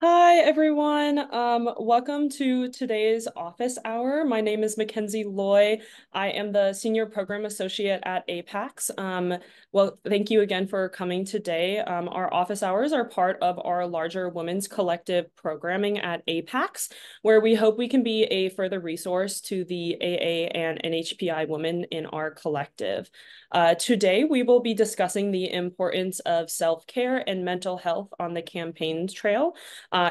Hi, everyone. Welcome to today's office hour. My name is Mackenzie Loy. I am the Senior Program Associate at APAICS. Well, thank you again for coming today. Our office hours are part of our larger Women's Collective programming at APAICS, where we hope we can be a further resource to the AA and NHPI women in our collective. Today, we will be discussing the importance of self-care and mental health on the campaign trail,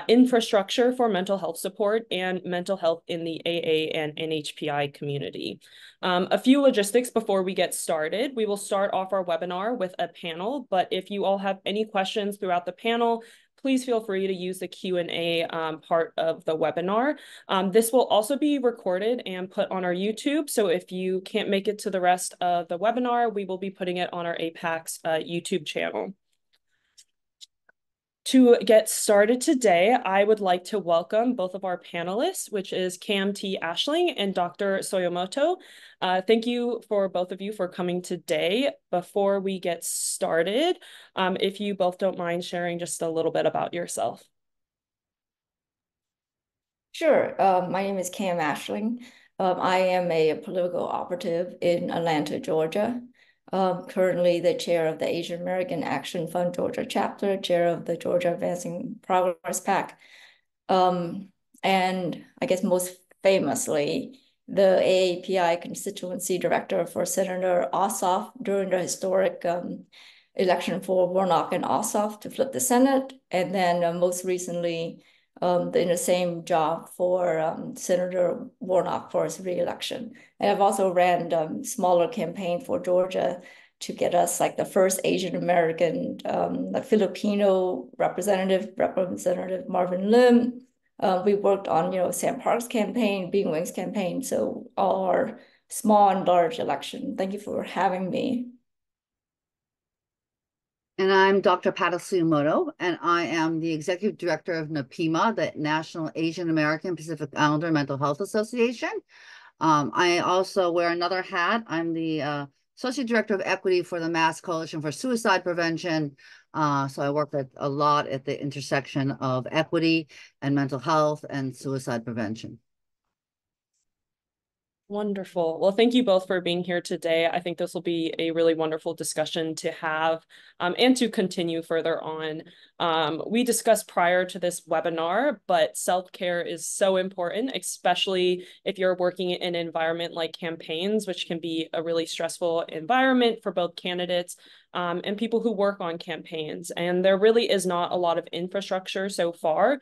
infrastructure for mental health support, and mental health in the AA and NHPI community. A few logistics before we get started. We will start off our webinar with a panel, but if you all have any questions throughout the panel, please feel free to use the Q&A part of the webinar. This will also be recorded and put on our YouTube, so if you can't make it to the rest of the webinar, we will be putting it on our APAICS YouTube channel. To get started today, I would like to welcome both of our panelists, which is Cam T. Ashling and Dr. Suyemoto. Thank you for both of you for coming today. Before we get started, if you both don't mind sharing just a little bit about yourself. Sure. My name is Cam Ashling. I am a political operative in Atlanta, Georgia. Currently the chair of the Asian American Action Fund Georgia chapter, chair of the Georgia Advancing Progress PAC. And I guess most famously, the AAPI constituency director for Senator Ossoff during the historic election for Warnock and Ossoff to flip the Senate. And then most recently, in the same job for Senator Warnock for his re-election. And I've also ran smaller campaign for Georgia to get us like the first Asian American, like Filipino Representative Marvin Lim. We worked on, Sam Park's campaign, Being Wing's campaign. So all our small and large election. Thank you for having me. And I'm Dr. Suyemoto, and I am the Executive Director of NAAPIMHA, the National Asian American Pacific Islander Mental Health Association. I also wear another hat. I'm the Associate Director of Equity for the Mass Coalition for Suicide Prevention. So I work a lot at the intersection of equity and mental health and suicide prevention. Wonderful. Well, thank you both for being here today. I think this will be a really wonderful discussion to have and to continue further on. We discussed prior to this webinar, but self-care is so important, especially if you're working in an environment like campaigns, which can be a really stressful environment for both candidates and people who work on campaigns. And there really is not a lot of infrastructure so far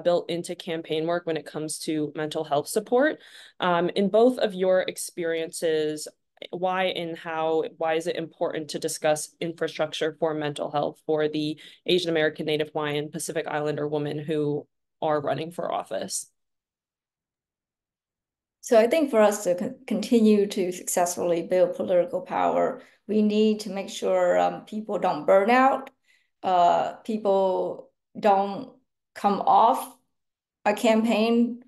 built into campaign work when it comes to mental health support. In both of your experiences, why is it important to discuss infrastructure for mental health for the Asian American, Native Hawaiian, Pacific Islander women who are running for office? So I think for us to continue to successfully build political power, we need to make sure people don't burn out, people don't come off a campaign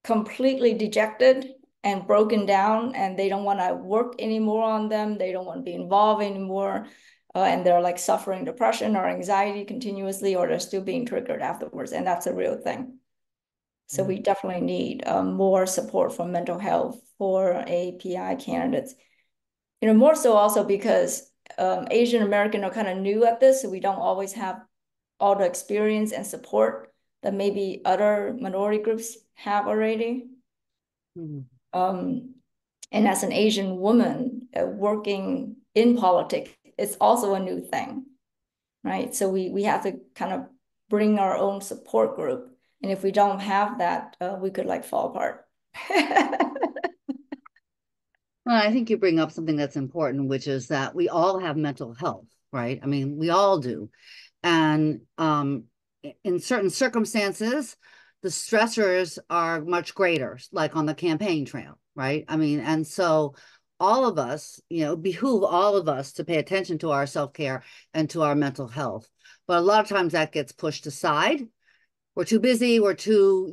completely dejected and broken down, and they don't want to work anymore on them. They don't want to be involved anymore. And they're like suffering depression or anxiety continuously, or they're still being triggered afterwards. And that's a real thing. So we definitely need more support for mental health for API candidates. More so also because Asian American are kind of new at this, so we don't always have all the experience and support that maybe other minority groups have already. And as an Asian woman working in politics, it's also a new thing, right? So we have to kind of bring our own support group. And if we don't have that, we could like fall apart. Well, I think you bring up something that's important, which is that we all have mental health, right? I mean, we all do. And in certain circumstances, the stressors are much greater, like on the campaign trail, right? I mean, and so all of us, behoove all of us to pay attention to our self-care and to our mental health. But a lot of times that gets pushed aside. We're too busy, we're too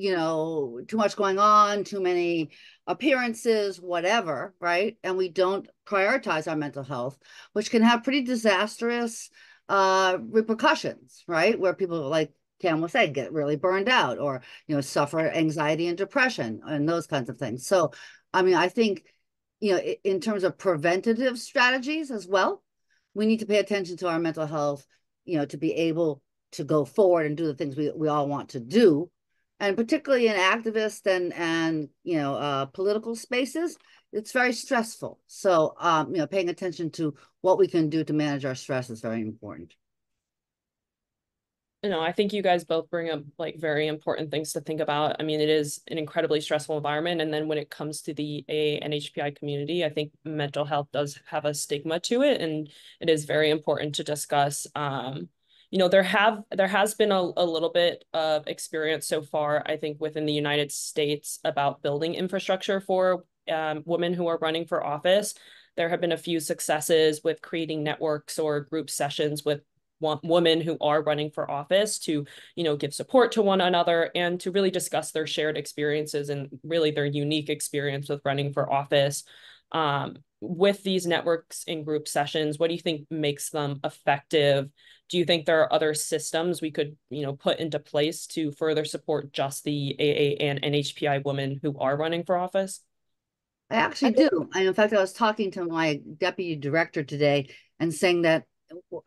much going on, too many appearances, whatever, right? And we don't prioritize our mental health, which can have pretty disastrous repercussions, right? Where people like Cam was saying, get really burned out, or suffer anxiety and depression and those kinds of things. So, I mean, I think in terms of preventative strategies as well, we need to pay attention to our mental health, to be able to go forward and do the things we all want to do, and particularly in activist and political spaces, it's very stressful. So, paying attention to what we can do to manage our stress is very important. I think you guys both bring up like very important things to think about. I mean, it is an incredibly stressful environment. And then when it comes to the NHPI community, I think mental health does have a stigma to it. And it is very important to discuss. There has been a little bit of experience so far, I think, within the United States about building infrastructure for women who are running for office. There have been a few successes with creating networks or group sessions with women who are running for office to, give support to one another and to really discuss their shared experiences and really their unique experience with running for office. With these networks and group sessions, what do you think makes them effective? Do you think there are other systems we could, put into place to further support just the AA and NHPI women who are running for office? I actually do. And in fact, I was talking to my deputy director today and saying that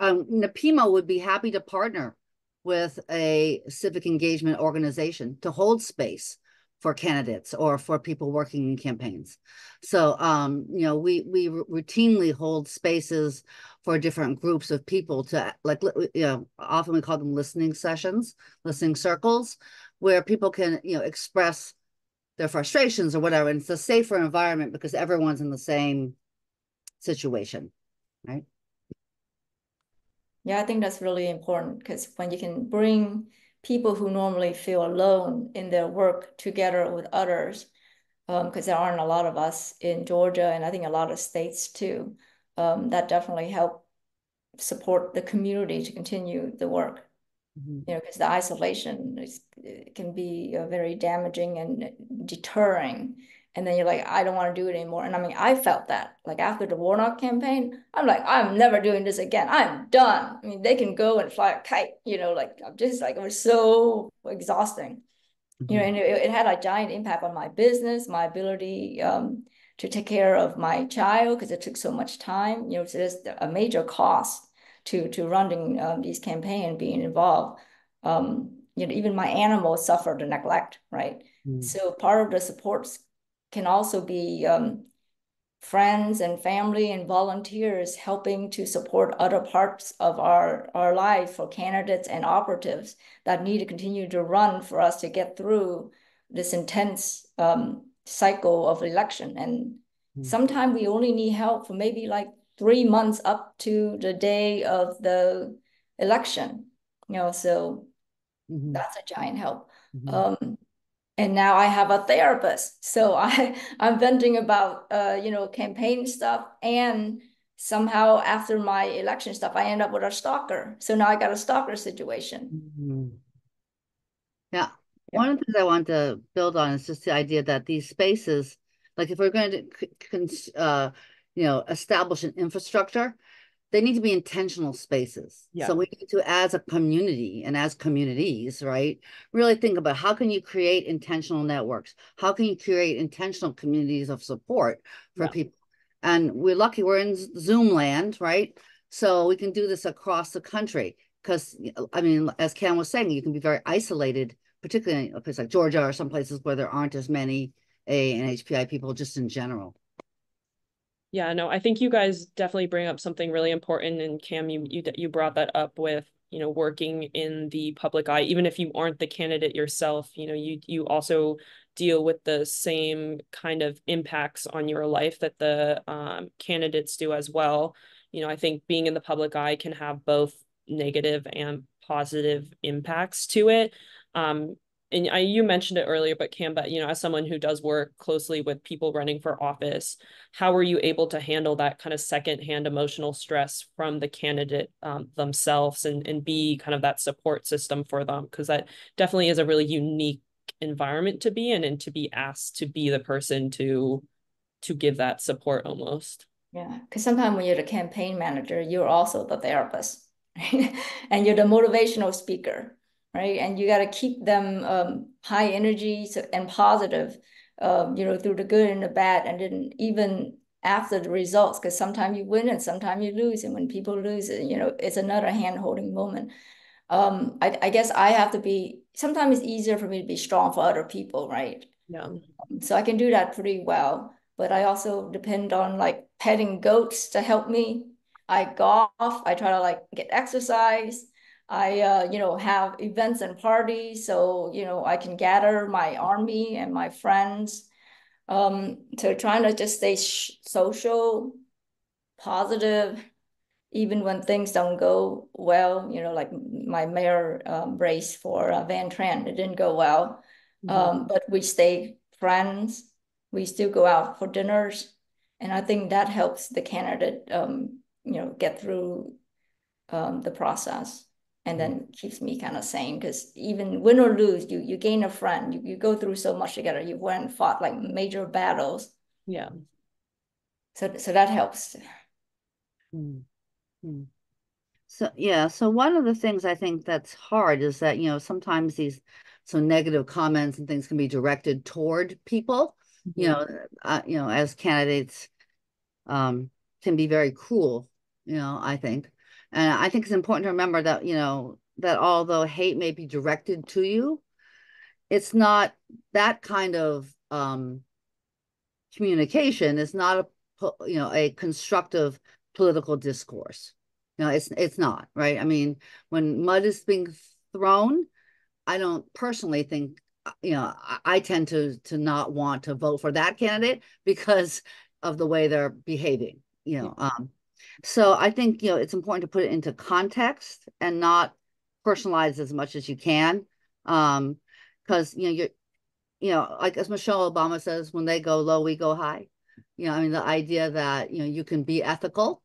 NAAPIMHA would be happy to partner with a civic engagement organization to hold space for candidates or for people working in campaigns. So, we routinely hold spaces for different groups of people to, like, often we call them listening sessions, listening circles, where people can, express their frustrations or whatever. And it's a safer environment because everyone's in the same situation, right? Yeah, I think that's really important because when you can bring people who normally feel alone in their work together with others, because there aren't a lot of us in Georgia and I think a lot of states too, that definitely help support the community to continue the work. Because the isolation can be very damaging and deterring. And then you're like, I don't want to do it anymore. And I mean, I felt that like after the Warnock campaign, I'm like, I'm never doing this again. I'm done. I mean, they can go and fly a kite, like I'm just like, it was so exhausting, and it had a giant impact on my business, my ability to take care of my child because it took so much time, so there's a major cost to running these campaigns, being involved. Even my animals suffer the neglect, right? So part of the supports can also be friends and family and volunteers helping to support other parts of our life for candidates and operatives that need to continue to run for us to get through this intense cycle of election. And sometimes we only need help for maybe like 3 months up to the day of the election, so that's a giant help. And now I have a therapist. So I'm venting about, campaign stuff. And somehow after my election stuff, I end up with a stalker. So now I got a stalker situation. Yeah. One of the things I want to build on is just the idea that these spaces, like if we're going to, establish an infrastructure, they need to be intentional spaces. Yeah. So we need to, as a community and as communities, right, really think about how can you create intentional networks? How can you create intentional communities of support for people? And we're lucky we're in Zoom land, right? So we can do this across the country because, I mean, as Cam was saying, you can be very isolated, particularly in a place like Georgia or some places where there aren't as many AA and HPI people just in general. Yeah, no, I think you guys definitely bring up something really important. And Cam, you brought that up with, working in the public eye, even if you aren't the candidate yourself, you also deal with the same kind of impacts on your life that the candidates do as well. I think being in the public eye can have both negative and positive impacts to it. And you mentioned it earlier, but Cam, as someone who does work closely with people running for office, how were you able to handle that kind of secondhand emotional stress from the candidate themselves and be kind of that support system for them? Because that definitely is a really unique environment to be in and to be asked to be the person to give that support almost. Yeah, because sometimes when you're the campaign manager, you're also the therapist, and you're the motivational speaker. right? And you got to keep them high energy and positive, through the good and the bad, and then even after the results, because sometimes you win and sometimes you lose, and when people lose, it's another hand-holding moment. I guess I have to be. Sometimes it's easier for me to be strong for other people, right? Yeah. So I can do that pretty well. But I also depend on like petting goats to help me. I golf. I try to like get exercise. I have events and parties, so I can gather my army and my friends. So trying to just stay social, positive, even when things don't go well, like my mayor race for Van Trent, it didn't go well. But we stay friends. We still go out for dinners. And I think that helps the candidate, get through the process and then keeps me kind of sane. Because even win or lose, you gain a friend. You go through so much together. You went and fought like major battles. Yeah. So that helps. Mm-hmm. So yeah, so one of the things I think that's hard is that, sometimes these negative comments and things can be directed toward people, as candidates can be very cruel, I think. And I think it's important to remember that, that although hate may be directed to you, it's not that kind of communication is not a constructive political discourse. It's not, right? I mean, when mud is being thrown, I don't personally think, I tend to not want to vote for that candidate because of the way they're behaving. So I think, it's important to put it into context and not personalize as much as you can. Because, like as Michelle Obama says, when they go low, we go high. I mean, the idea that, you can be ethical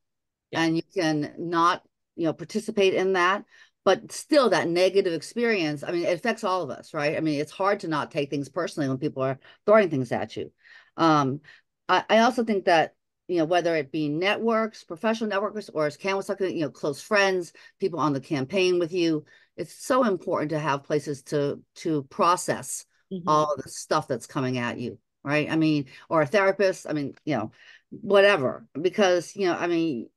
and you can not, participate in that, but still that negative experience, I mean, it affects all of us, right? I mean, it's hard to not take things personally when people are throwing things at you. I also think that, whether it be networks, professional networks, or as Cam was talking, close friends, people on the campaign with you, it's so important to have places to process all of the stuff that's coming at you, right? I mean, or a therapist, I mean, whatever, because, I mean,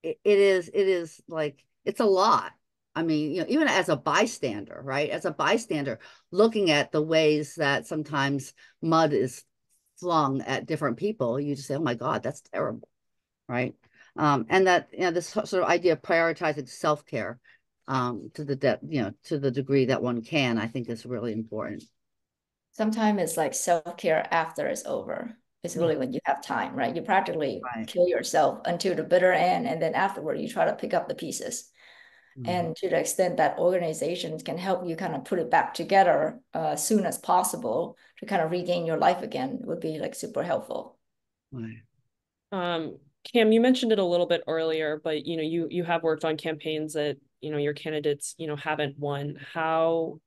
it is like, it's a lot. I mean, even as a bystander, right? As a bystander, looking at the ways that sometimes mud is flung at different people, you just say, oh my God, that's terrible, right? And that, this sort of idea of prioritizing self-care to the degree that one can, I think is really important. Sometimes it's like self-care after it's over. It's really when you have time, right? You practically kill yourself until the bitter end, and then afterward you try to pick up the pieces. And to the extent that organizations can help you kind of put it back together as soon as possible to kind of regain your life again would be like super helpful. Cam, you mentioned it a little bit earlier, but you have worked on campaigns that your candidates haven't won. How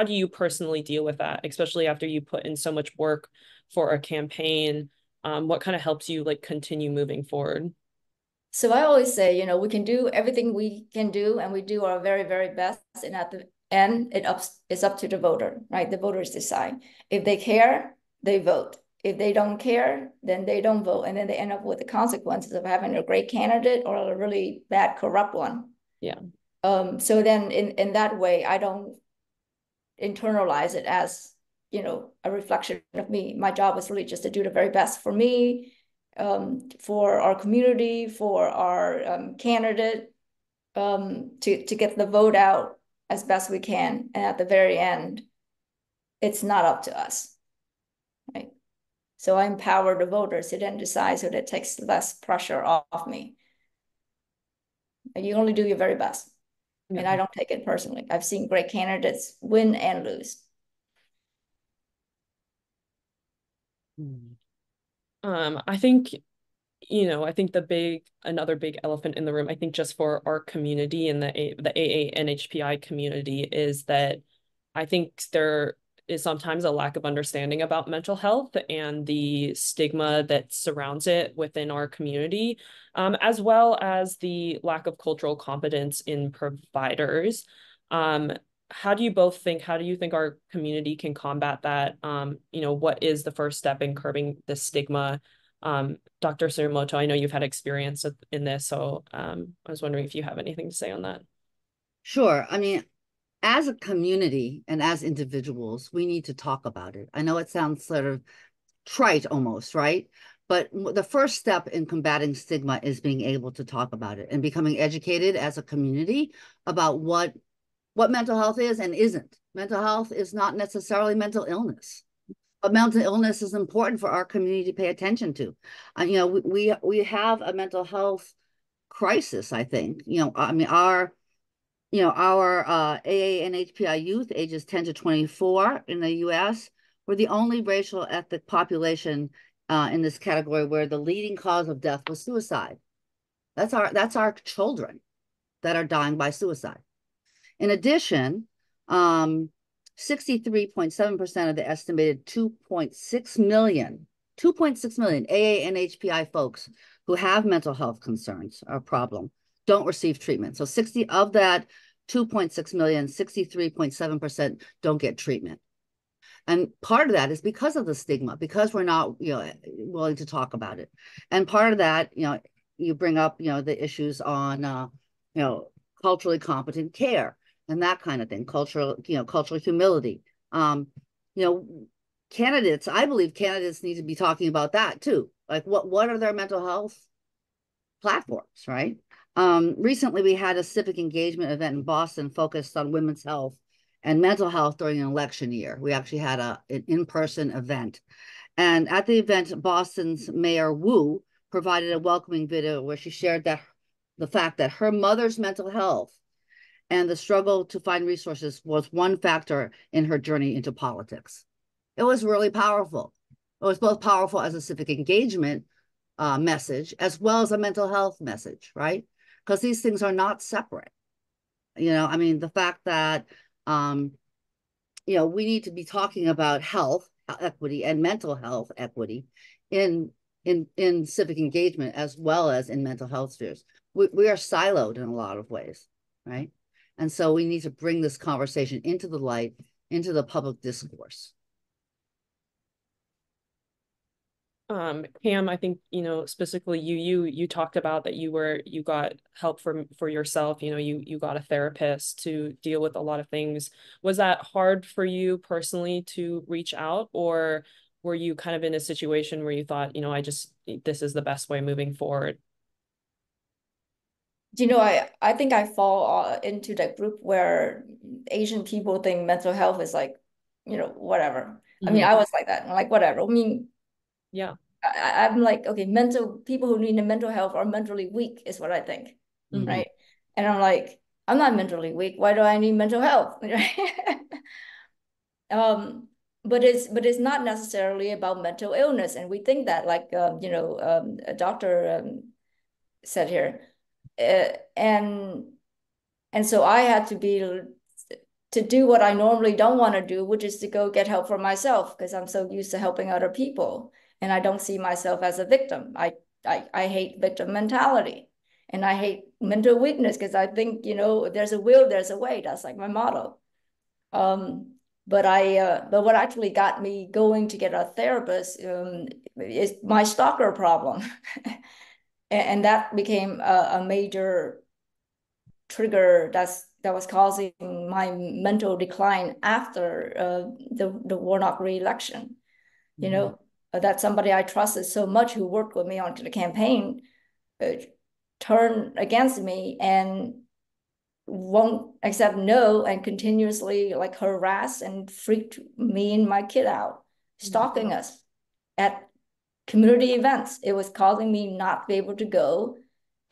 do you personally deal with that, especially after you put in so much work for a campaign? What kind of helps you like continue moving forward? So I always say, we can do everything we can do, and we do our very, very best. And at the end, it's up to the voter, right? The voters decide. If they care, they vote. If they don't care, then they don't vote. And then they end up with the consequences of having a great candidate or a really bad, corrupt one. Yeah. So then in that way, I don't internalize it as, a reflection of me. My job is really just to do the very best for me, for our community, for our candidate, to get the vote out as best we can. And at the very end, it's not up to us, right? So I empower the voters to then decide, so that it takes less pressure off me. And you only do your very best. And I don't take it personally. I've seen great candidates win and lose. I think another big elephant in the room, I think just for our community and the AANHPI community, is that I think there is sometimes a lack of understanding about mental health and the stigma that surrounds it within our community, as well as the lack of cultural competence in providers. how do you both think, how do you think our community can combat that? What is the first step in curbing the stigma? Dr. Suyemoto, I know you've had experience in this, so I was wondering if you have anything to say on that. Sure. I mean, as a community and as individuals, we need to talk about it. I know it sounds sort of trite almost, right? But the first step in combating stigma is being able to talk about it and becoming educated as a community about what mental health is and isn't. Mental health is not necessarily mental illness, but mental illness is important for our community to pay attention to. We have a mental health crisis, I think. I mean, our AA and HPI youth ages 10 to 24 in the US, we're the only racial ethnic population in this category where the leading cause of death was suicide. That's our children that are dying by suicide. In addition, 63.7% of the estimated 2.6 million AA and HPI folks who have mental health concerns or problem don't receive treatment. So 60 of that 2.6 million, 63.7% don't get treatment. And part of that is because of the stigma, because we're not, willing to talk about it. And part of that, you bring up, the issues on, culturally competent care and that kind of thing, cultural humility. Candidates, I believe candidates need to be talking about that too. Like what are their mental health platforms, right? Recently, we had a civic engagement event in Boston focused on women's health and mental health during an election year. We actually had an in-person event. And at the event, Boston's Mayor Wu provided a welcoming video where she shared the fact that her mother's mental health and the struggle to find resources was one factor in her journey into politics. It was really powerful. It was both powerful as a civic engagement message as well as a mental health message, right? Because these things are not separate. I mean, the fact that, we need to be talking about health equity and mental health equity in civic engagement as well as in mental health spheres. We are siloed in a lot of ways, right? And so we need to bring this conversation into the light, into the public discourse. Cam, I think, specifically you talked about that you got help for yourself, you got a therapist to deal with a lot of things. Was that hard for you personally to reach out, or were you kind of in a situation where you thought, this is the best way moving forward? I think I fall into that group where Asian people think mental health is like, whatever. I mean, I was like that. I'm like, whatever. I mean, yeah. I'm like, okay, people who need mental health are mentally weak is what I think, right? And I'm like, I'm not mentally weak. Why do I need mental health? But it's not necessarily about mental illness, and we think that, like, a doctor said here, and so I had to do what I normally don't want to do, which is to go get help for myself because I'm so used to helping other people. And I don't see myself as a victim. I hate victim mentality. And I hate mental weakness because I think, if there's a will, there's a way. That's like my motto. But what actually got me going to get a therapist is my stalker problem. And that became a major trigger that was causing my mental decline after the Warnock re-election. That somebody I trusted so much who worked with me on the campaign turned against me and won't accept no and continuously like harass and freaked me and my kid out, stalking us at community events. It was causing me not to be able to go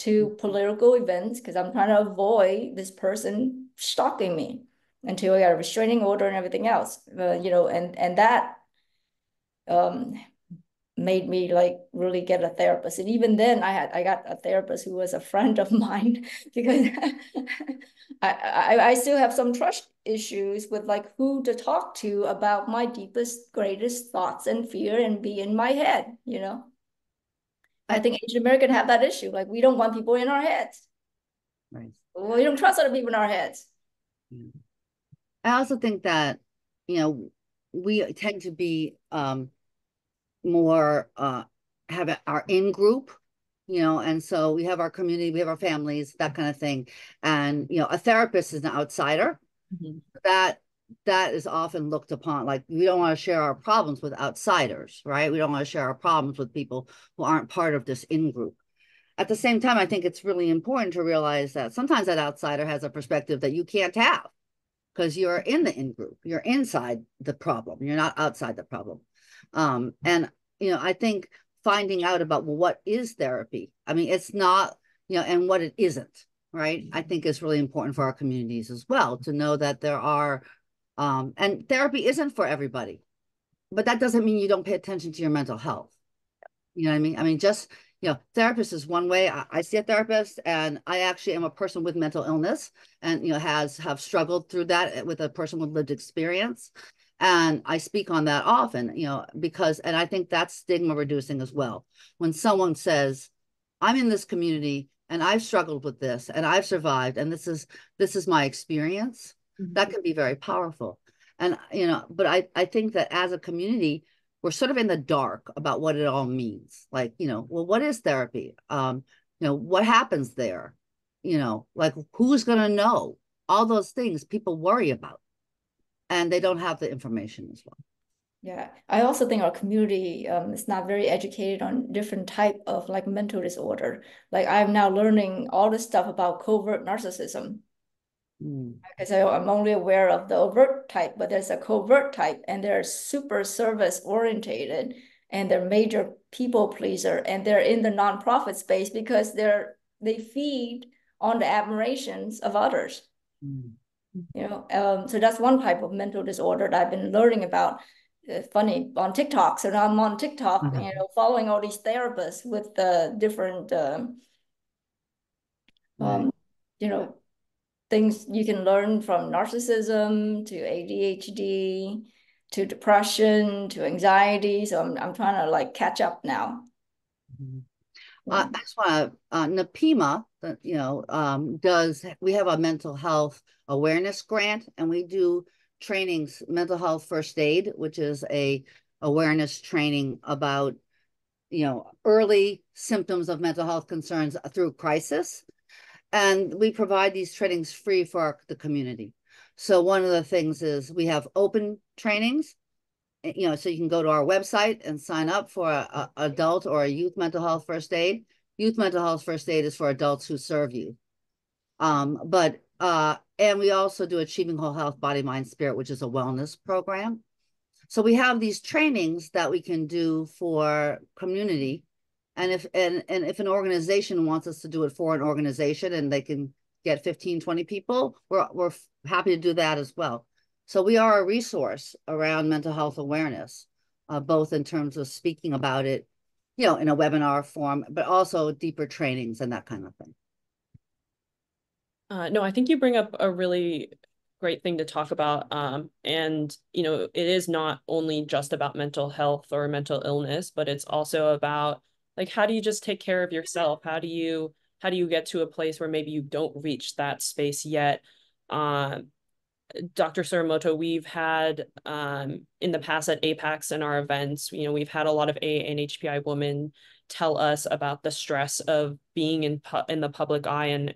to political events because I'm trying to avoid this person stalking me until I got a restraining order and everything else. And that made me like really get a therapist. And even then I got a therapist who was a friend of mine because I still have some trust issues with like who to talk to about my deepest, greatest thoughts and fear and be in my head, I think Asian American have that issue. Like we don't want people in our heads. Right. We don't trust other people in our heads. I also think that, you know, we tend to be more have our in group, you know, and so we have our community, we have our families, that kind of thing. And, you know, a therapist is an outsider. Mhm. That is often looked upon like we don't want to share our problems with outsiders, right? We don't want to share our problems with people who aren't part of this in group. At the same time, I think it's really important to realize that sometimes that outsider has a perspective that you can't have because you're in the in group, you're inside the problem, you're not outside the problem. And you know, I think finding out about, well, what is therapy? I mean, it's not, you know, and what it isn't, right? I think is really important for our communities as well to know that there are, and therapy isn't for everybody, but that doesn't mean you don't pay attention to your mental health. You know what I mean? I mean, just, you know, therapist is one way. I see a therapist, and I actually am a person with mental illness and, you know, have struggled through that with a person with lived experience. And I speak on that often, you know, because, and I think that's stigma reducing as well. When someone says, I'm in this community and I've struggled with this and I've survived, and this is my experience, that can be very powerful. And, you know, but I think that as a community, we're sort of in the dark about what it all means. Like, you know, well, what is therapy? You know, what happens there? You know, like who's going to know? All those things people worry about, and they don't have the information as well. Yeah, I also think our community is not very educated on different type of like mental disorder. Like I'm now learning all this stuff about covert narcissism. Because I'm only aware of the overt type, but there's a covert type, and they're super service orientated, and they're major people pleaser, and they're in the nonprofit space because they feed on the admirations of others. You know, so that's one type of mental disorder that I've been learning about. Funny on TikTok. So now I'm on TikTok, you know, following all these therapists with the different, you know, things you can learn from narcissism to ADHD to depression to anxiety. So I'm trying to like catch up now. I just want to, NAAPIMHA, you know, we have a mental health awareness grant, and we do trainings, mental health first aid, which is a awareness training about, you know, early symptoms of mental health concerns through crisis. And we provide these trainings free for the community. So one of the things is we have open trainings, you know, so you can go to our website and sign up for a adult or a youth mental health first aid. Youth mental health first aid is for adults who serve you. And we also do Achieving Whole Health, Body, Mind, Spirit, which is a wellness program. So we have these trainings that we can do for community. And if an organization wants us to do it for an organization and they can get 15, 20 people, we're happy to do that as well. So we are a resource around mental health awareness, both in terms of speaking about it, you know, in a webinar form, but also deeper trainings and that kind of thing. No, I think you bring up a really great thing to talk about. And, you know, it is not only just about mental health or mental illness, but it's also about like, how do you just take care of yourself? How do you get to a place where maybe you don't reach that space yet? Dr. Suyemoto, we've had in the past at APAICS and our events, you know, we've had a lot of AA and HPI women tell us about the stress of being in the public eye and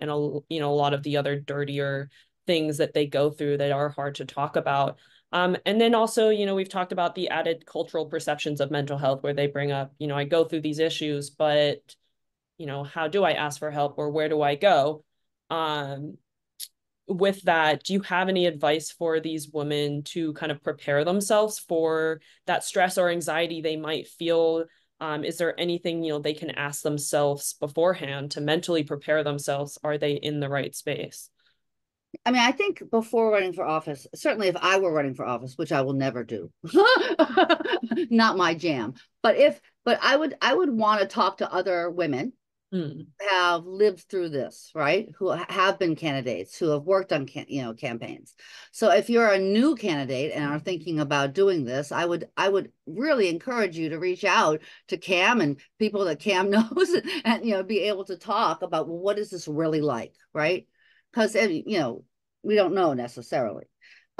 you know, a lot of the other dirtier things that they go through that are hard to talk about. And then also, you know, we've talked about the added cultural perceptions of mental health where they bring up, you know, I go through these issues, but, you know, how do I ask for help or where do I go? With that, do you have any advice for these women to kind of prepare themselves for that stress or anxiety they might feel? Is there anything, you know, they can ask themselves beforehand to mentally prepare themselves? Are they in the right space? I mean, I think before running for office, certainly if I were running for office, which I will never do, not my jam. But I would want to talk to other women have lived through this, right? Who have been candidates, who have worked on campaigns. So if you're a new candidate and are thinking about doing this, I would really encourage you to reach out to Cam and people that Cam knows and you know, be able to talk about, well, what is this really like, right? Because you know, we don't know necessarily.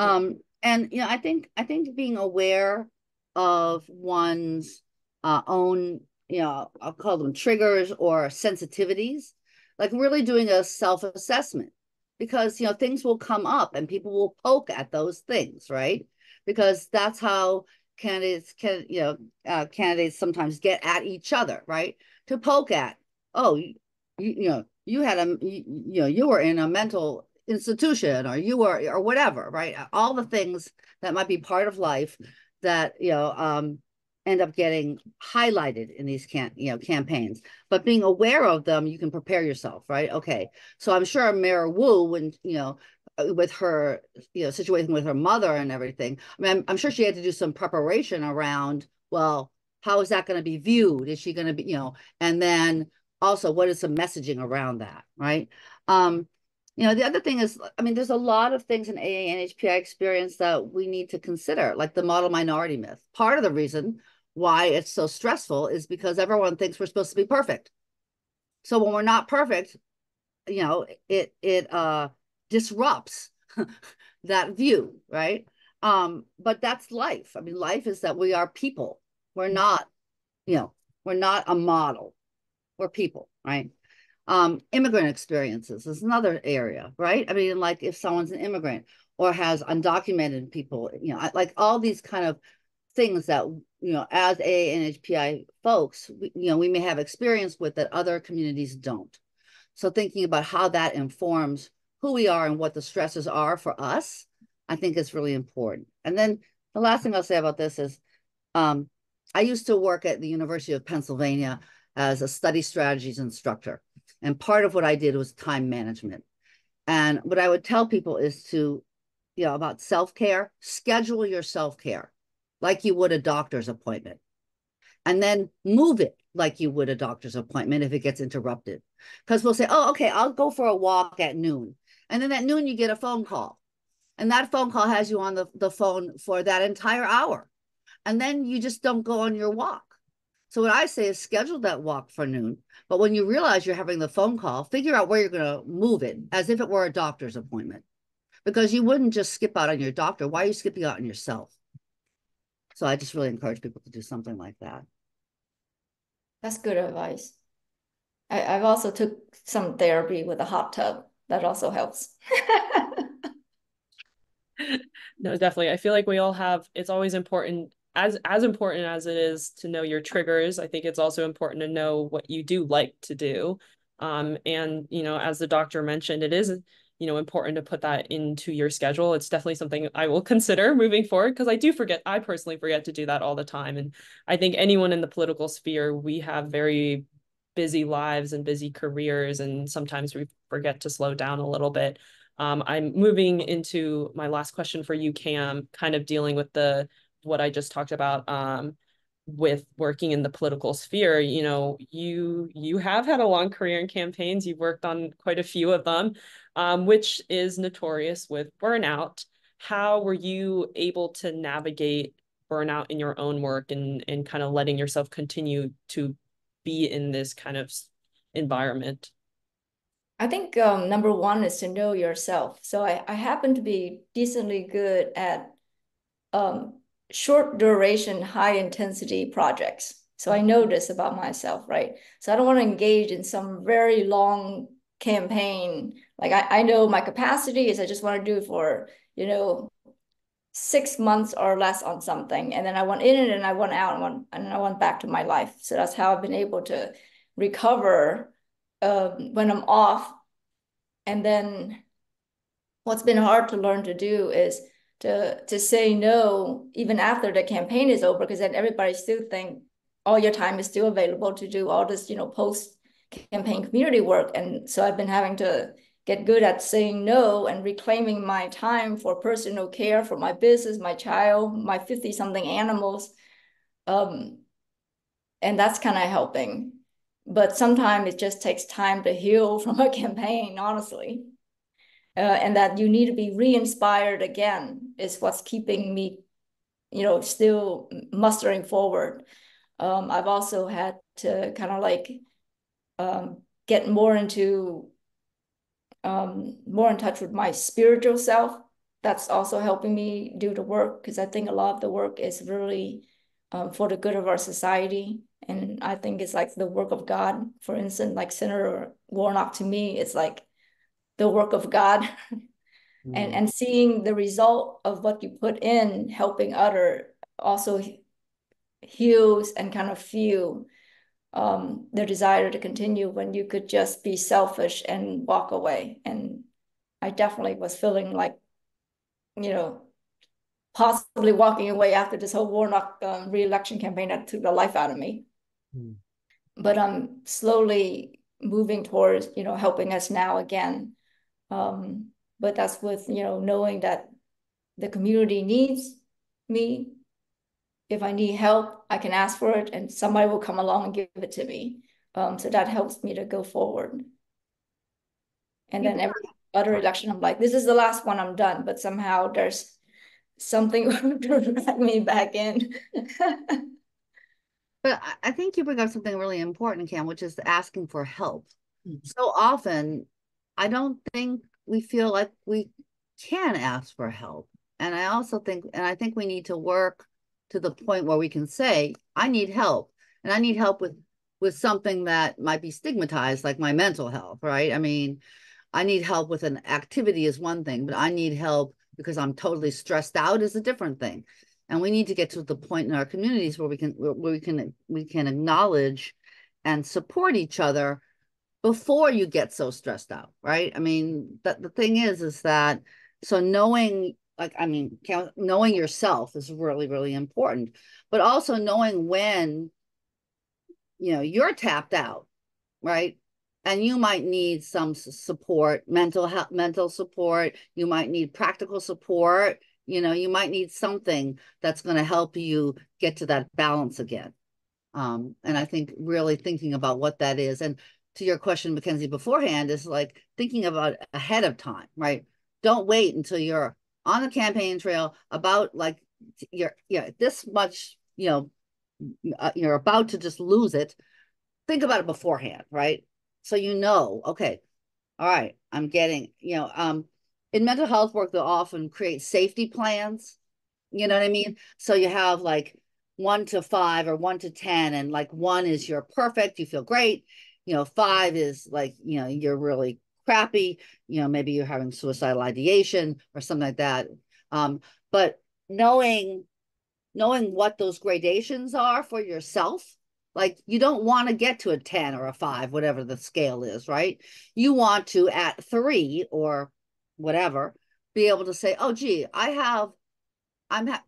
And I think being aware of one's own, I'll call them triggers or sensitivities, like really doing a self-assessment, because things will come up and people will poke at those things, right? Because that's how candidates sometimes get at each other, right? To poke at, oh, you had you were in a mental institution, or you were, or whatever, right? All the things that might be part of life that end up getting highlighted in these campaigns. But being aware of them, you can prepare yourself, right? Okay, so I'm sure Mayor Wu, when with her situation with her mother and everything, I mean, I'm sure she had to do some preparation around, well, how is that going to be viewed? Is she going to be, and then also what is some messaging around that, right? The other thing is, I mean, there's a lot of things in AA and HPI experience that we need to consider, like the model minority myth. Part of the reason why it's so stressful is because everyone thinks we're supposed to be perfect. So when we're not perfect, it disrupts that view, right? But that's life. I mean, life is that we are people. We're not, we're not a model. We're people, right? Immigrant experiences is another area, right? I mean, like if someone's an immigrant or has undocumented people, like all these kind of things that, as AA and HPI folks, we may have experience with that other communities don't. So thinking about how that informs who we are and what the stresses are for us, I think is really important. And then the last thing I'll say about this is, I used to work at the University of Pennsylvania as a study strategies instructor. And part of what I did was time management. And what I would tell people is to, about self-care, schedule your self-care like you would a doctor's appointment. And then move it like you would a doctor's appointment if it gets interrupted. Because we'll say, oh, okay, I'll go for a walk at noon. And then at noon, you get a phone call. And that phone call has you on the phone for that entire hour. And then you just don't go on your walk. So what I say is schedule that walk for noon. But when you realize you're having the phone call, figure out where you're going to move it as if it were a doctor's appointment. Because you wouldn't just skip out on your doctor. Why are you skipping out on yourself? So I just really encourage people to do something like that. That's good advice. I've also took some therapy with a hot tub. That also helps. No, definitely. I feel like we all have, it's always important, as important as it is to know your triggers. I think it's also important to know what you do like to do. And, as the doctor mentioned, it is, important to put that into your schedule. It's definitely something I will consider moving forward, because I personally forget to do that all the time. And I think anyone in the political sphere, we have very busy lives and busy careers, and sometimes we forget to slow down a little bit. I'm moving into my last question for you, Cam, kind of dealing with what I just talked about, with working in the political sphere. You have had a long career in campaigns. You've worked on quite a few of them, which is notorious with burnout. How were you able to navigate burnout in your own work, and kind of letting yourself continue to be in this kind of environment? I think number one is to know yourself. So I happen to be decently good at short duration, high intensity projects. So I know this about myself, right? So I don't want to engage in some very long campaign. Like I know my capacity is I just want to do for, 6 months or less on something. And then I want in it and I want out and I want back to my life. So that's how I've been able to recover when I'm off. And then what's been hard to learn to do is to say no even after the campaign is over, because then everybody still think all your time is still available to do all this, post campaign community work. And so I've been having to get good at saying no and reclaiming my time for personal care for my business, my child, my 50 something animals. And that's kind of helping. But sometimes it just takes time to heal from a campaign, honestly. And that you need to be re-inspired again is what's keeping me, still mustering forward. I've also had to kind of like get more in touch with my spiritual self. that's also helping me do the work, because I think a lot of the work is really for the good of our society. And I think it's like the work of God. For instance, like Senator Warnock, to me, it's like the work of God. And seeing the result of what you put in, helping other, also heals and kind of feel the desire to continue when you could just be selfish and walk away. And I definitely was feeling like, possibly walking away after this whole Warnock re-election campaign that took the life out of me. But I'm slowly moving towards, helping us now again. But that's with, knowing that the community needs me. If I need help, I can ask for it and somebody will come along and give it to me. So that helps me to go forward. And then every other election, I'm like, this is the last one, I'm done. But somehow there's something to drag me back in. But I think you bring up something really important, Cam, which is asking for help. So often, I don't think we feel like we can ask for help. And I think we need to work to the point where we can say, I need help. And I need help with something that might be stigmatized, like my mental health, right? I mean, I need help with an activity is one thing, but I need help because I'm totally stressed out is a different thing. And we need to get to the point in our communities where we can acknowledge and support each other before you get so stressed out, right? I mean, the thing is that, so knowing, like, I mean, knowing yourself is really, really important, but also knowing when, you're tapped out, right? And you might need some support, mental support. You might need practical support. You might need something that's going to help you get to that balance again. And I think really thinking about what that is. And to your question, Mackenzie, beforehand, is like thinking about ahead of time, right? Don't wait until you're on the campaign trail about like you're this much, you're about to just lose it. Think about it beforehand, right? So okay, all right, I'm getting, in mental health work, they'll often create safety plans. You know what I mean? So you have like 1 to 5 or 1 to 10, and like 1 is you're perfect, you feel great. 5 is like, you're really crappy. Maybe you're having suicidal ideation or something like that. But knowing what those gradations are for yourself, like you don't want to get to a 10 or a 5, whatever the scale is, right? You want to, at 3 or whatever, be able to say, oh, gee,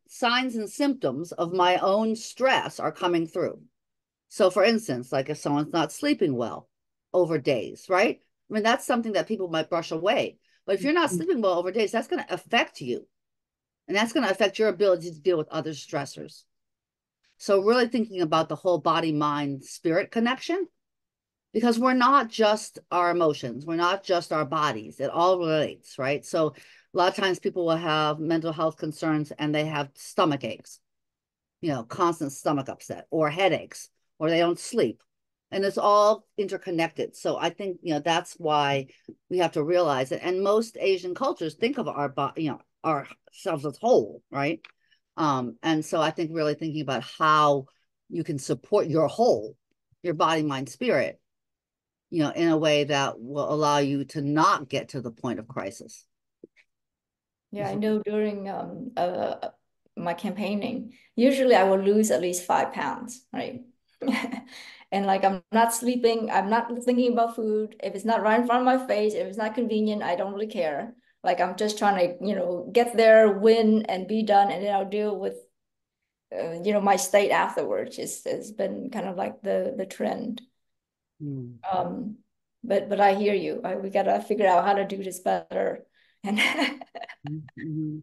signs and symptoms of my own stress are coming through. So for instance, like if someone's not sleeping well over days, right? I mean, that's something that people might brush away. But if you're not sleeping well over days, that's going to affect you. And that's going to affect your ability to deal with other stressors. So really thinking about the whole body, mind, spirit connection, because we're not just our emotions. We're not just our bodies. It all relates, right? So a lot of times people will have mental health concerns and they have stomach aches, constant stomach upset or headaches, or they don't sleep. And it's all interconnected. So I think, that's why we have to realize it. And most Asian cultures think of our body, ourselves as whole, right? And so I think really thinking about how you can support your whole, your body, mind, spirit, in a way that will allow you to not get to the point of crisis. Yeah, I know during my campaigning, usually I will lose at least 5 pounds, right? And like I'm not sleeping, I'm not thinking about food. If it's not right in front of my face, if it's not convenient, I don't really care. Like I'm just trying to, get there, win, and be done, and then I'll deal with, my state afterwards. It's been kind of like the trend. Mm. But I hear you. We gotta figure out how to do this better. And Mm-hmm.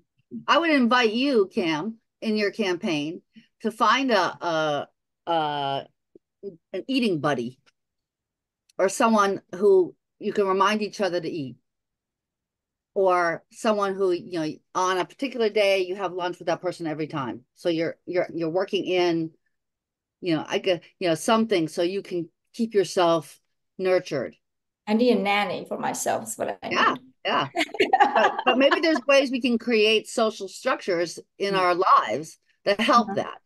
I would invite you, Cam, in your campaign to find an eating buddy or someone who you can remind each other to eat, or someone who, on a particular day you have lunch with that person every time. So you're working in, something so you can keep yourself nurtured. I need a nanny for myself. Is what I Yeah. need. Yeah. But maybe there's ways we can create social structures in our lives that help that.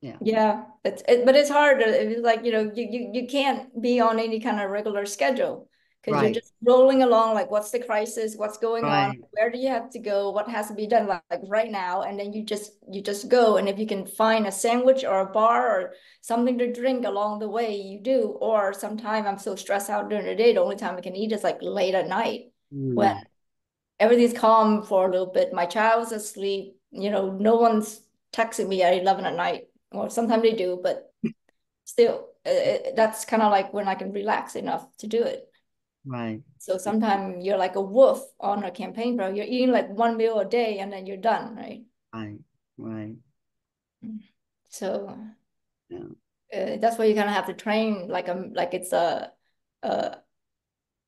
Yeah. Yeah, but it's hard. It's like, you can't be on any kind of regular schedule because you're Right. just rolling along. Like, what's the crisis? What's going on? Right. Where do you have to go? What has to be done like right now? And then you just go. And if you can find a sandwich or a bar or something to drink along the way, you do. Or sometimes I'm so stressed out during the day, the only time I can eat is like late at night when Mm. everything's calm for a little bit. My child's asleep. No one's texting me at 11 at night. Well, sometimes they do, but still, that's kind of like when I can relax enough to do it. Right. So sometimes you're like a wolf on a campaign trail. You're eating like one meal a day and then you're done, right? Right. Right. So Yeah. that's why you kind of have to train like it's a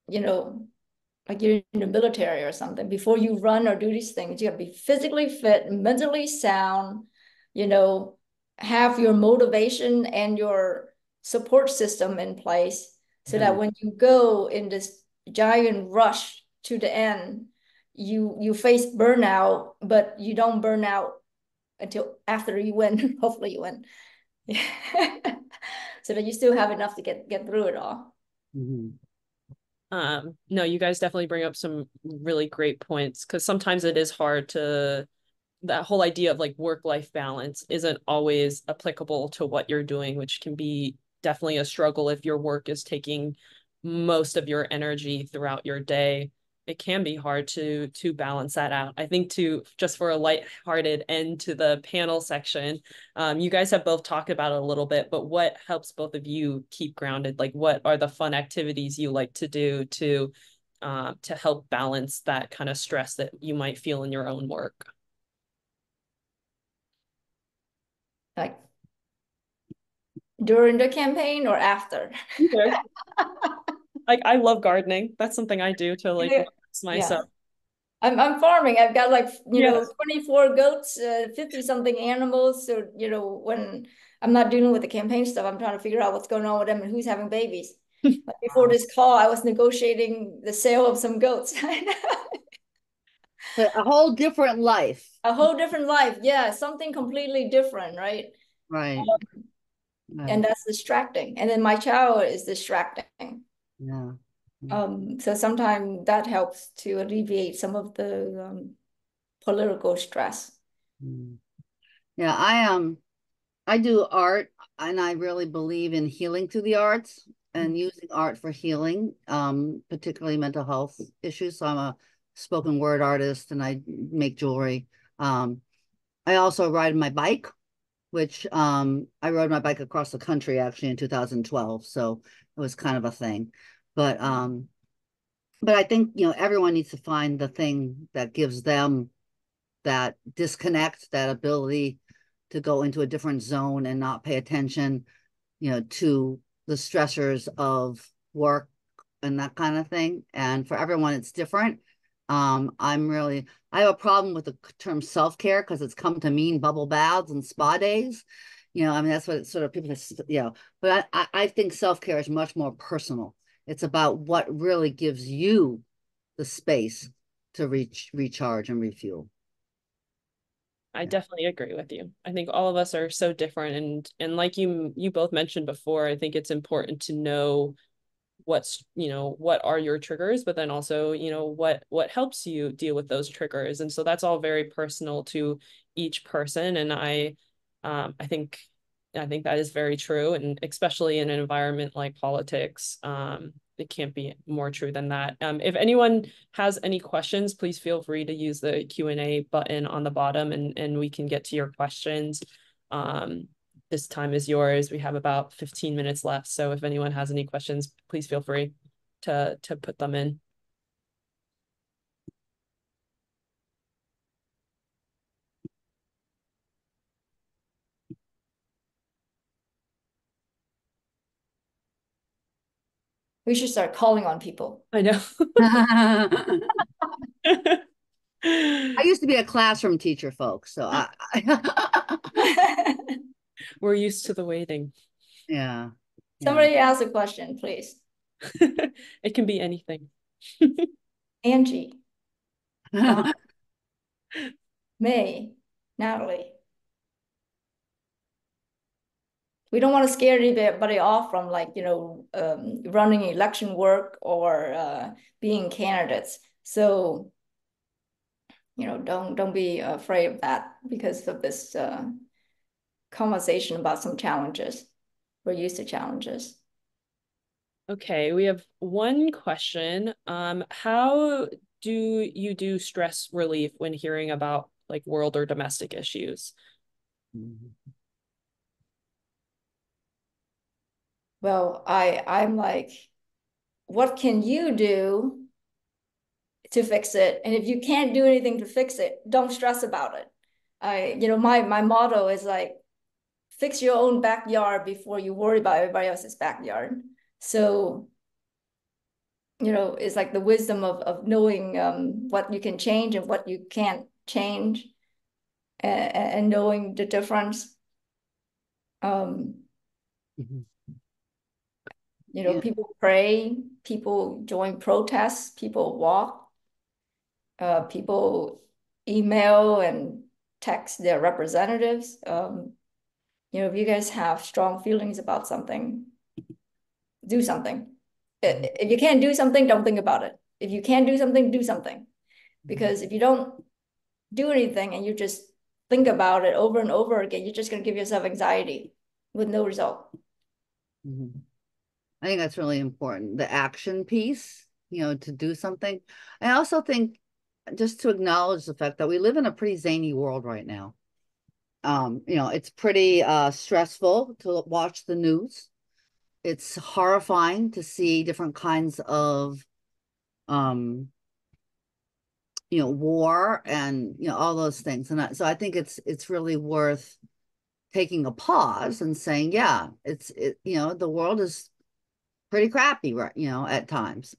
you know like you're in the military or something. Before you run or do these things, you have to be physically fit, mentally sound, you know, have your motivation and your support system in place so Yeah. that when you go in this giant rush to the end, you face burnout, but you don't burn out until after you win. Hopefully you win. So that you still have enough to get through it all. Mm-hmm. No, you guys definitely bring up some really great points because sometimes it is hard to that whole idea of like work-life balance isn't always applicable to what you're doing, which can be definitely a struggle if your work is taking most of your energy throughout your day. It can be hard to balance that out. I think to just for a lighthearted end to the panel section, you guys have both talked about it a little bit, but what helps both of you keep grounded? Like, what are the fun activities you like to do to help balance that kind of stress that you might feel in your own work? Like during the campaign or after? Okay. Like I love gardening. That's something I do to like Yeah. relax Yeah. myself. I'm farming. I've got like, Yes. 24 goats, 50 something animals. So, when I'm not dealing with the campaign stuff, I'm trying to figure out what's going on with them and who's having babies. Like before Wow. this call, I was negotiating the sale of some goats. But a whole different life. A whole different life. Yeah, something completely different, right? Right. And Right. that's distracting. And then my child is distracting. Yeah. So sometimes that helps to alleviate some of the political stress. Mm. Yeah. I do art and I really believe in healing through the arts and using art for healing, particularly mental health issues. So I'm a spoken word artist and I make jewelry. Um, I also ride my bike, which I rode my bike across the country actually in 2012. So it was kind of a thing. But I think, everyone needs to find the thing that gives them that disconnect, that ability to go into a different zone and not pay attention, to the stressors of work and that kind of thing. And for everyone, it's different. I have a problem with the term self-care because it's come to mean bubble baths and spa days. I mean, that's what it's sort of people, but I think self-care is much more personal. It's about what really gives you the space to recharge and refuel. I Yeah. definitely agree with you. I think all of us are so different and like you both mentioned before, I think it's important to know what are your triggers, but then also, what helps you deal with those triggers. And so that's all very personal to each person. And I think that is very true. And especially in an environment like politics, it can't be more true than that. If anyone has any questions, please feel free to use the Q&A button on the bottom and we can get to your questions. This time is yours. We have about 15 minutes left. So if anyone has any questions, please feel free to put them in. We should start calling on people. I know. I used to be a classroom teacher, folks. So We're used to the waiting. yeah, yeah. Somebody ask a question, please. It can be anything. Angie, May, Natalie. We don't want to scare anybody off from running election work or being candidates. So, don't be afraid of that because of this conversation about some challenges. We're used to challenges. Okay, we have one question. How do you do stress relief when hearing about like world or domestic issues? Well, I'm like, what can you do to fix it? And if you can't do anything to fix it, don't stress about it. My motto is like, fix your own backyard before you worry about everybody else's backyard. So, it's like the wisdom of knowing what you can change and what you can't change, and knowing the difference. People pray, people join protests, people walk, people email and text their representatives. If you guys have strong feelings about something, do something. If you can't do something, don't think about it. If you can do something, do something. Because if you don't do anything and you just think about it over and over again, you're just going to give yourself anxiety with no result. I think that's really important. The action piece, to do something. I also think just to acknowledge the fact that we live in a pretty zany world right now. It's pretty stressful to watch the news. It's horrifying to see different kinds of war and all those things. And so I think it's really worth taking a pause and saying, yeah, the world is pretty crappy, right? At times.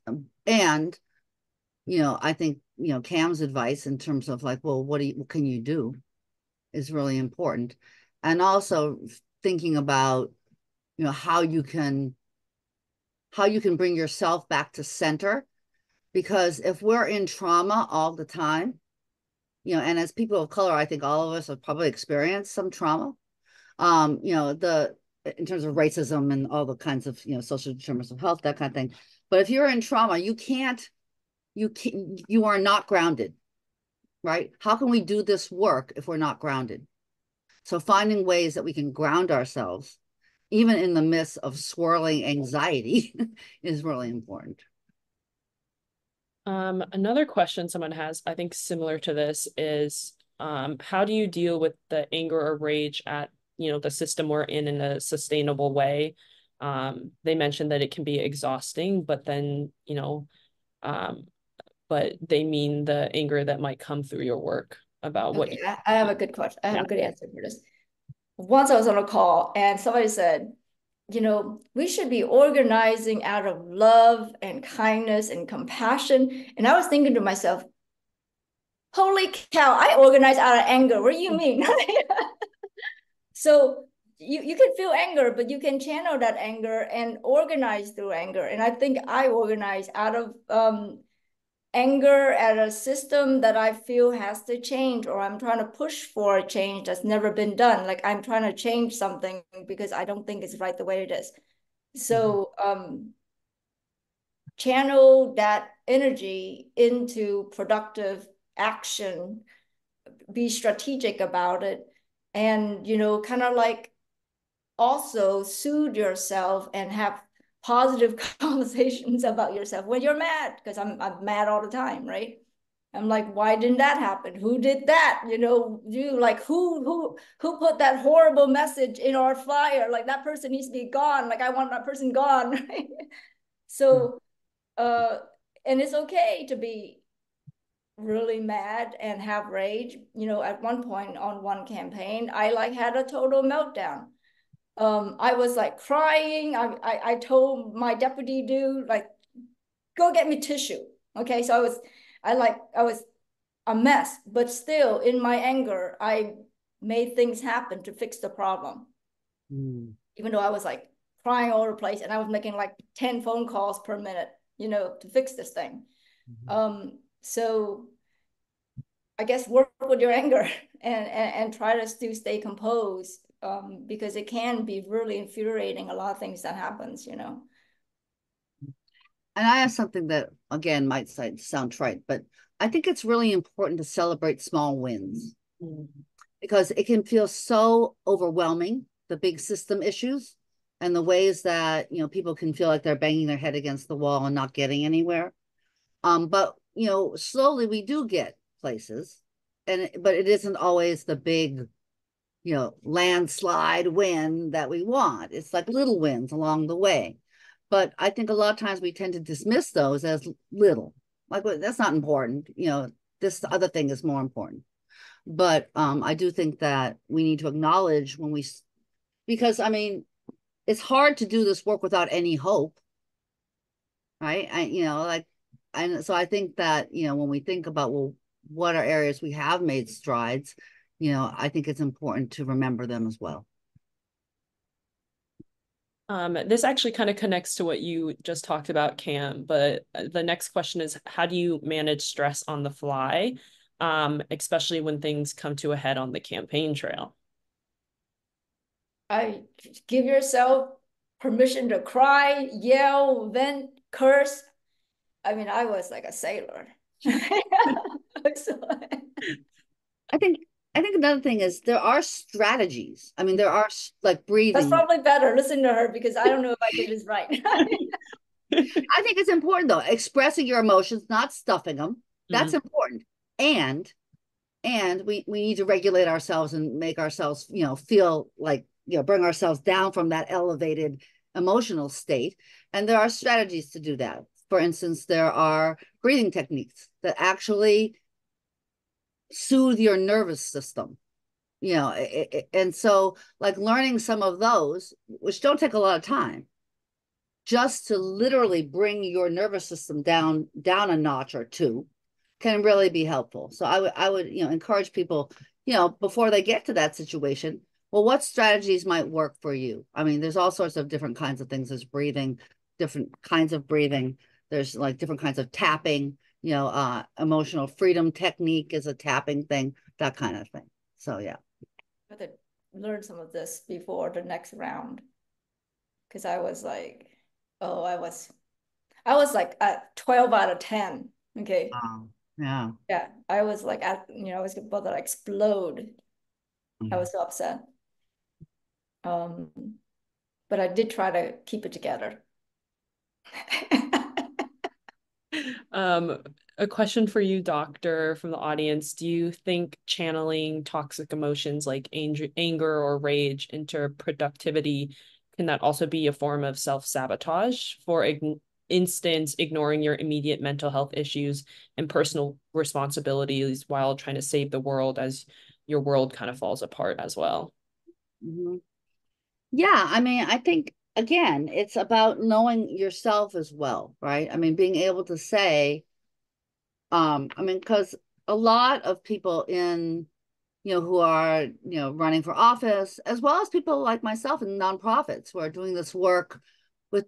And I think Cam's advice in terms of like, well, what can you do is really important. And also thinking about how you can bring yourself back to center, because if we're in trauma all the time, and as people of color, I think all of us have probably experienced some trauma, in terms of racism and all the kinds of social determinants of health, that kind of thing. But if you're in trauma, you are not grounded, right? How can we do this work if we're not grounded? So finding ways that we can ground ourselves, even in the midst of swirling anxiety, is really important. Another question someone has, I think similar to this, is how do you deal with the anger or rage at the system we're in a sustainable way? They mentioned that it can be exhausting, but then but they mean the anger that might come through your work about what. Okay, I have a good question. I have a good answer for this. Once I was on a call and somebody said, we should be organizing out of love and kindness and compassion. And I was thinking to myself, holy cow, I organize out of anger. What do you mean? So you can feel anger, but you can channel that anger and organize through anger. And I think I organize out of anger at a system that I feel has to change, or I'm trying to push for a change that's never been done. Like I'm trying to change something because I don't think it's right the way it is. So channel that energy into productive action, be strategic about it, and kind of like also soothe yourself and have positive conversations about yourself when you're mad, because I'm mad all the time, right? I'm like, why didn't that happen? Who did that? You like who put that horrible message in our flyer? Like that person needs to be gone. Like I want that person gone. Right? So and it's okay to be really mad and have rage. At one point on one campaign, I like had a total meltdown. I was like crying. I told my deputy dude, like, go get me tissue. Okay. So I was a mess, but still in my anger, I made things happen to fix the problem. Even though I was like crying all over the place and I was making like 10 phone calls per minute, to fix this thing. So I guess work with your anger and try to still stay composed, because it can be really infuriating, a lot of things that happens, you know. And I have something that, again, might sound trite, but I think it's really important to celebrate small wins because it can feel so overwhelming, the big system issues and the ways that, you know, people can feel like they're banging their head against the wall and not getting anywhere. But, you know, slowly we do get places, but it isn't always the big, you know, landslide win that we want. It's like little wins along the way. But I think a lot of times we tend to dismiss those as little. Like, well, that's not important. You know, this other thing is more important. But I do think that we need to acknowledge when we, because I mean, it's hard to do this work without any hope, right? You know, like, and so I think that, you know, when we think about, well, what are areas we have made strides, you know, I think it's important to remember them as well. This actually kind of connects to what you just talked about, Cam, but the next question is, how do you manage stress on the fly, especially when things come to a head on the campaign trail? I give yourself permission to cry, yell, vent, curse. I mean, I was like a sailor. So, I think another thing is there are strategies. I mean, there are like breathing. that's probably better. Listen to her because I don't know if I did this right. I think it's important though, expressing your emotions, not stuffing them. That's important. And we need to regulate ourselves and make ourselves, you know, feel like, you know, bring ourselves down from that elevated emotional state. And there are strategies to do that. For instance, there are breathing techniques that actually soothe your nervous system, you know, and so like learning some of those, which don't take a lot of time, just to literally bring your nervous system down a notch or two can really be helpful. So I would, you know, encourage people, you know, before they get to that situation, well, what strategies might work for you? I mean, there's all sorts of different kinds of things. There's breathing, different kinds of breathing. There's like different kinds of tapping, you know, emotional freedom technique is a tapping thing, that kind of thing. So yeah. I have to learn some of this before the next round. Because I was like, oh, I was like at 12 out of 10. Okay. Yeah. Yeah. I was like at, you know, I was about to explode. I was so upset. Um, but I did try to keep it together. A question for you, doctor, from the audience. Do you think channeling toxic emotions like anger or rage into productivity, can that also be a form of self-sabotage? For instance, ignoring your immediate mental health issues and personal responsibilities while trying to save the world as your world kind of falls apart as well. Yeah, I mean, I think again, it's about knowing yourself as well, right? I mean, being able to say, I mean, because a lot of people in, you know, who are, you know, running for office, as well as people like myself in nonprofits who are doing this work with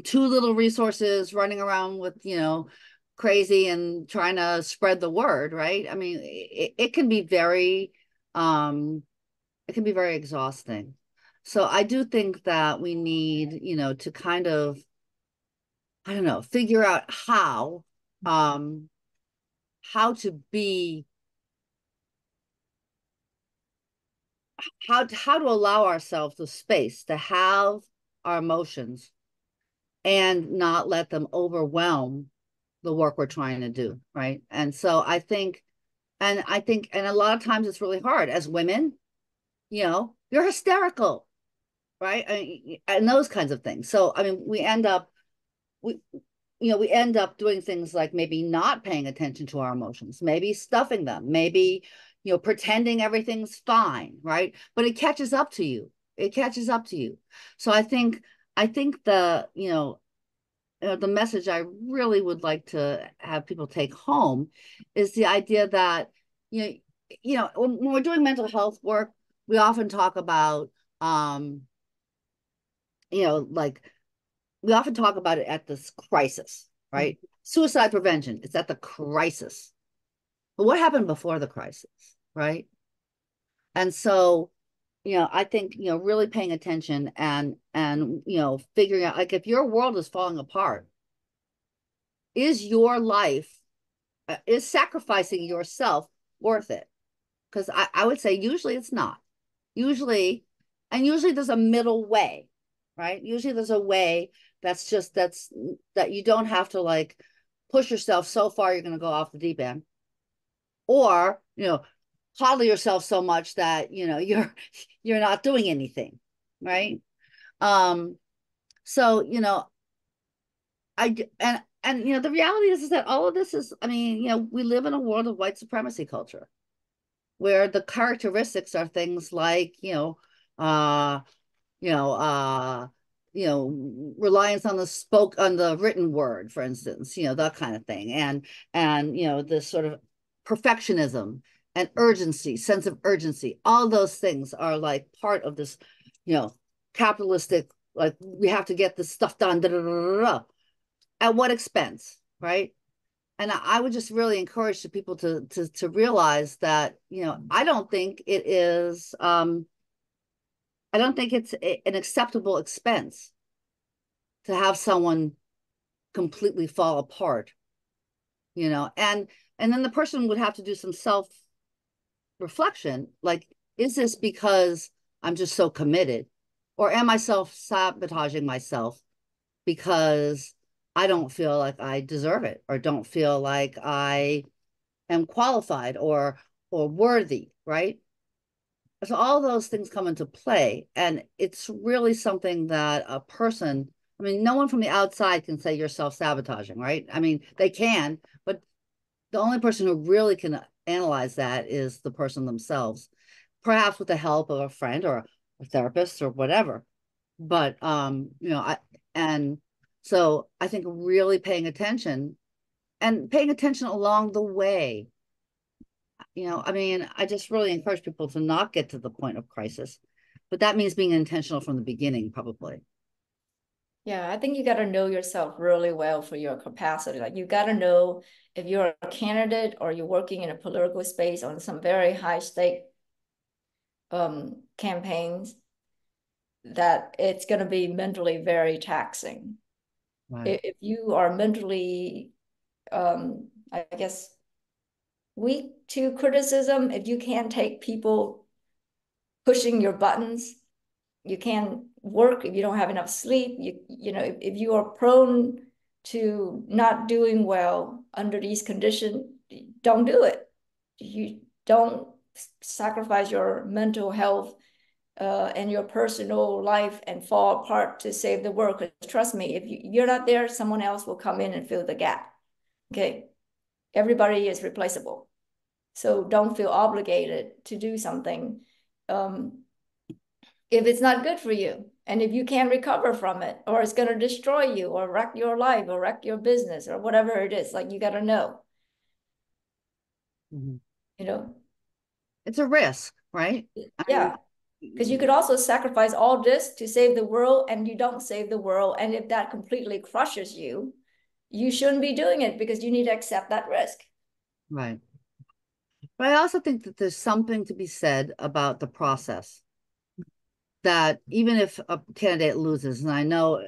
too little resources, running around with, you know, crazy and trying to spread the word, right? I mean, it can be very, it can be very exhausting. So I do think that we need, you know, to kind of, I don't know, figure out how to be, how to allow ourselves the space to have our emotions and not let them overwhelm the work we're trying to do, right? And so I think, and a lot of times it's really hard as women, you know, you're hysterical, right? And those kinds of things. So I mean, we you know, we end up doing things like maybe not paying attention to our emotions, maybe stuffing them, maybe, you know, pretending everything's fine, right? But it catches up to you. It catches up to you. So I think the, you know, the message I really would like to have people take home is the idea that, you know, when we're doing mental health work, we often talk about, you know, like we often talk about it at this crisis, right? suicide prevention. It's at the crisis. But what happened before the crisis, right? And so, I think, really paying attention and figuring out, like, if your world is falling apart, is your life, is sacrificing yourself worth it? Because I would say usually it's not. Usually there's a middle way, right? Usually there's a way that you don't have to like push yourself so far you're going to go off the deep end, or coddle yourself so much that you're not doing anything, right? So I and the reality is that all of this is, I mean, we live in a world of white supremacy culture where the characteristics are things like uh you know uh reliance on the written word, for instance, that kind of thing, and this sort of perfectionism and urgency, sense of urgency, all those things are like part of this capitalistic, like, we have to get this stuff done, da, da, da, da, da. At what expense, right? And I would just really encourage the people to realize that I don't think it's an acceptable expense to have someone completely fall apart, and then the person would have to do some self reflection, like, is this because I'm just so committed, or am I self sabotaging myself because I don't feel like I deserve it, or don't feel like I am qualified or worthy, right? So all those things come into play, and it's really something that a person, I mean, no one from the outside can say you're self-sabotaging, right? I mean, they can, but the only person who really can analyze that is the person themselves, perhaps with the help of a friend or a therapist or whatever. But and so I think really paying attention, and paying attention along the way. I mean, I just really encourage people to not get to the point of crisis, but that means being intentional from the beginning, probably. Yeah, I think you got to know yourself really well for your capacity. Like, you got to know if you're a candidate or you're working in a political space on some very high stake campaigns, that it's going to be mentally very taxing. Right. If you are mentally, I guess, weak to criticism, if you can't take people pushing your buttons, you can't work if you don't have enough sleep. If you are prone to not doing well under these conditions, don't do it. You don't sacrifice your mental health and your personal life and fall apart to save the world. Because trust me, if you're not there, someone else will come in and fill the gap. Okay, everybody is replaceable. So don't feel obligated to do something if it's not good for you, and if you can't recover from it, or it's going to destroy you or wreck your life or wreck your business or whatever it is. Like, you got to know, Mm-hmm. you know. It's a risk, right? Yeah, because you could also sacrifice all this to save the world, and you don't save the world, and if that completely crushes you, you shouldn't be doing it, because you need to accept that risk. Right. But I also think that there's something to be said about the process, that even if a candidate loses, and I know,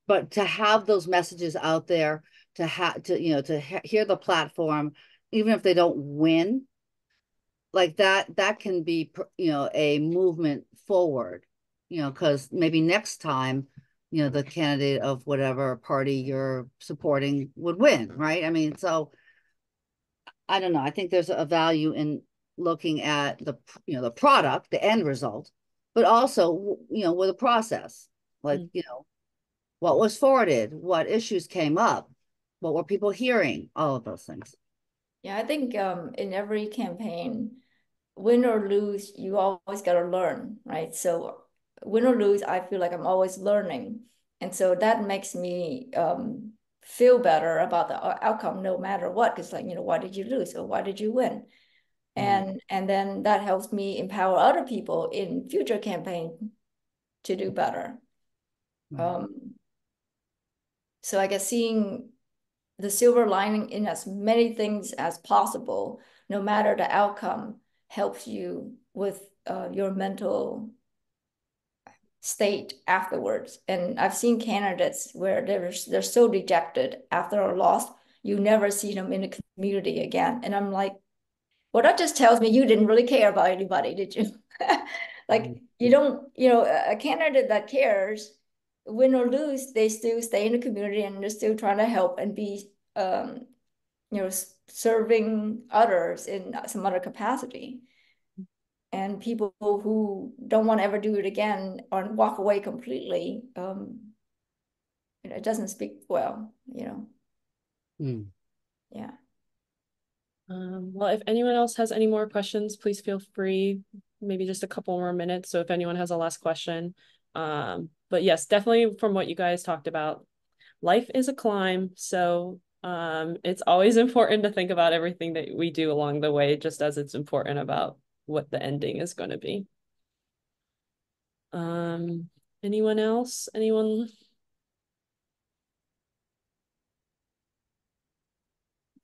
but to have those messages out there, to have to hear the platform, even if they don't win, like that can be a movement forward, because maybe next time the candidate of whatever party you're supporting would win, right? I mean, so I don't know, I think there's a value in looking at the product, the end result, but also with a process, like what was forwarded, what issues came up, what were people hearing, all of those things. Yeah, I think in every campaign, win or lose, you always got to learn, right? So win or lose, I feel like I'm always learning. And so that makes me feel better about the outcome no matter what. Because, like, why did you lose, or why did you win? And then that helps me empower other people in future campaign to do better. So I guess seeing the silver lining in as many things as possible, no matter the outcome, helps you with your mental state afterwards. And I've seen candidates where they're so dejected after a loss, you never see them in the community again. And I'm like, well, that just tells me you didn't really care about anybody, did you? Like, you don't, a candidate that cares, win or lose, they still stay in the community and they're still trying to help and be, serving others in some other capacity. And people who don't want to ever do it again or walk away completely, it doesn't speak well, Yeah. Well, if anyone else has any more questions, please feel free. Maybe just a couple more minutes. So if anyone has a last question. But yes, definitely from what you guys talked about, life is a climb. So it's always important to think about everything that we do along the way, just as it's important about what the ending is going to be. Anyone else? Anyone?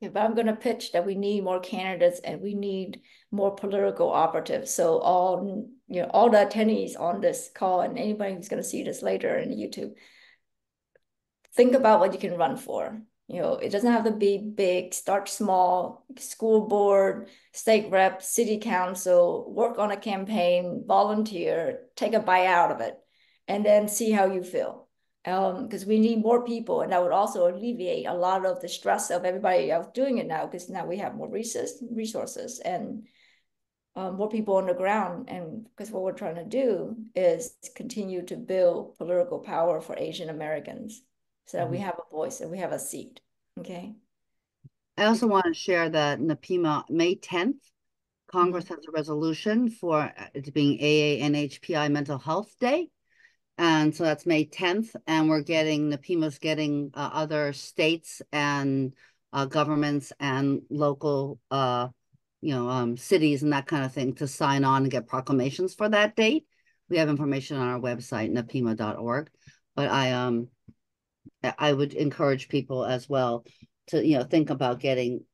Yeah, but I'm going to pitch that we need more candidates and we need more political operatives. So all the attendees on this call and anybody who's going to see this later in YouTube, think about what you can run for. It doesn't have to be big. Start small. School board, state rep, city council, work on a campaign, volunteer, take a bite out of it, and then see how you feel. Because we need more people, and that would also alleviate a lot of the stress of everybody else doing it now, because now we have more resources and more people on the ground. And because what we're trying to do is continue to build political power for Asian Americans so that we have a voice and we have a seat. Okay. I also want to share that NAAPIMHA, May 10th, Congress has a resolution for it being AANHPI Mental Health Day. And so that's May 10th. And we're getting, NAAPIMHA's getting other states and governments and local, cities and that kind of thing to sign on and get proclamations for that date. We have information on our website, naapimha.org. But I would encourage people as well to, think about getting,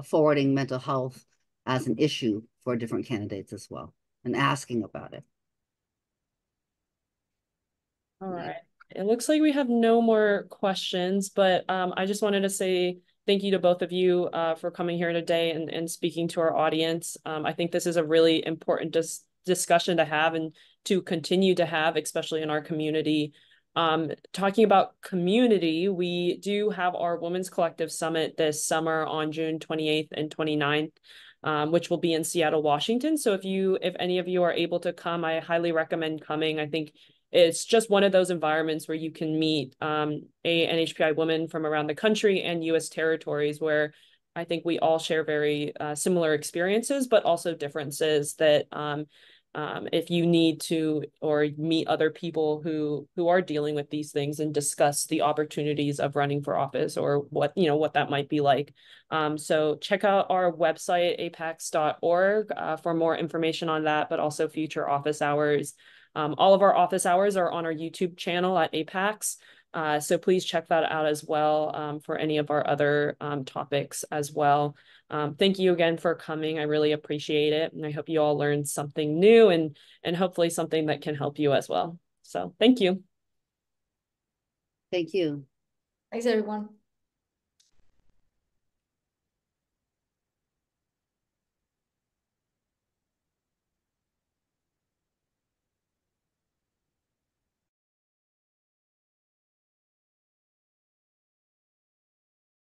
forwarding mental health as an issue for different candidates as well and asking about it. All right. It looks like we have no more questions, but I just wanted to say thank you to both of you for coming here today and speaking to our audience. I think this is a really important discussion to have and to continue to have, especially in our community. Talking about community, we do have our Women's Collective Summit this summer on June 28th and 29th, which will be in Seattle, Washington. So if any of you are able to come, I highly recommend coming. I think it's just one of those environments where you can meet NHPI women from around the country and U.S. territories, where I think we all share very similar experiences, but also differences that if you need to or meet other people who are dealing with these things and discuss the opportunities of running for office or what that might be like. So check out our website, apaics.org, for more information on that, but also future office hours. All of our office hours are on our YouTube channel at APAICS. So please check that out as well for any of our other topics as well. Thank you again for coming. I really appreciate it. And I hope you all learned something new and hopefully something that can help you as well. So thank you. Thank you. Thanks, everyone.